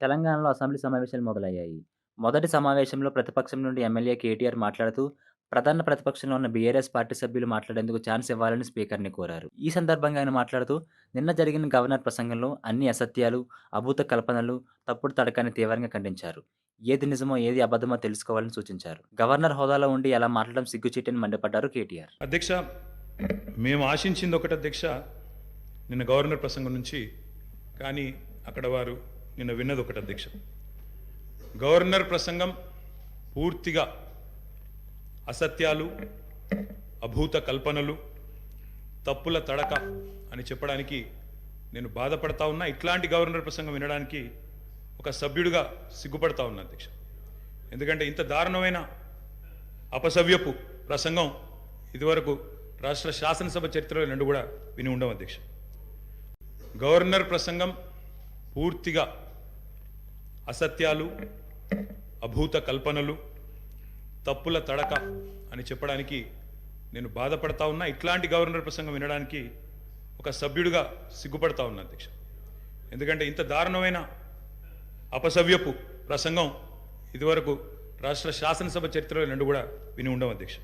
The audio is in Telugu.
తెలంగాణలో అసెంబ్లీ సమావేశాలు మొదలయ్యాయి. మొదటి సమావేశంలో ప్రతిపక్షం నుండి ఎమ్మెల్యే కేటీఆర్ మాట్లాడుతూ, ప్రధాన ప్రతిపక్షంలో ఉన్న బీఆర్ఎస్ పార్టీ సభ్యులు మాట్లాడేందుకు ఛాన్స్ ఇవ్వాలని స్పీకర్‌ని కోరారు. ఈ సందర్భంగా ఆయన మాట్లాడుతూ, నిన్న జరిగిన గవర్నర్ ప్రసంగంలో అన్ని అసత్యాలు, అభూత కల్పనలు, తప్పుడు తడకని తీవ్రంగా ఖండించారు. ఏది నిజమో, ఏది అబద్ధమో తెలుసుకోవాలని సూచించారు. గవర్నర్ హోదాలో ఉండి అలా మాట్లాడడం సిగ్గుచేటని మండిపడ్డారు కేటీఆర్. అధ్యక్ష, మేము ఆశించింది ఒకటి అధ్యక్ష, నిన్న గవర్నర్ ప్రసంగం నుంచి. కానీ అక్కడ వారు నిన్న విన్నది ఒకటి అధ్యక్ష. గవర్నర్ ప్రసంగం పూర్తిగా అసత్యాలు, అభూత కల్పనలు, తప్పుల తడక అని చెప్పడానికి నేను బాధపడతా ఉన్నా. ఇట్లాంటి గవర్నర్ ప్రసంగం వినడానికి ఒక సభ్యుడిగా సిగ్గుపడతా ఉన్నా అధ్యక్ష. ఎందుకంటే ఇంత దారుణమైన అపసవ్యపు ప్రసంగం ఇదివరకు రాష్ట్ర శాసనసభ చరిత్రలో రెండు కూడా విని ఉండవు అధ్యక్ష. గవర్నర్ ప్రసంగం పూర్తిగా అసత్యాలు, అభూత కల్పనలు, తప్పుల తడక అని చెప్పడానికి నేను బాధపడతా ఉన్నా. ఇట్లాంటి గవర్నర్ ప్రసంగం వినడానికి ఒక సభ్యుడిగా సిగ్గుపడతా ఉన్నా అధ్యక్ష. ఎందుకంటే ఇంత దారుణమైన అపసవ్యపు ప్రసంగం ఇదివరకు రాష్ట్ర శాసనసభ చరిత్రలో రెండు కూడా విని ఉండవు అధ్యక్ష.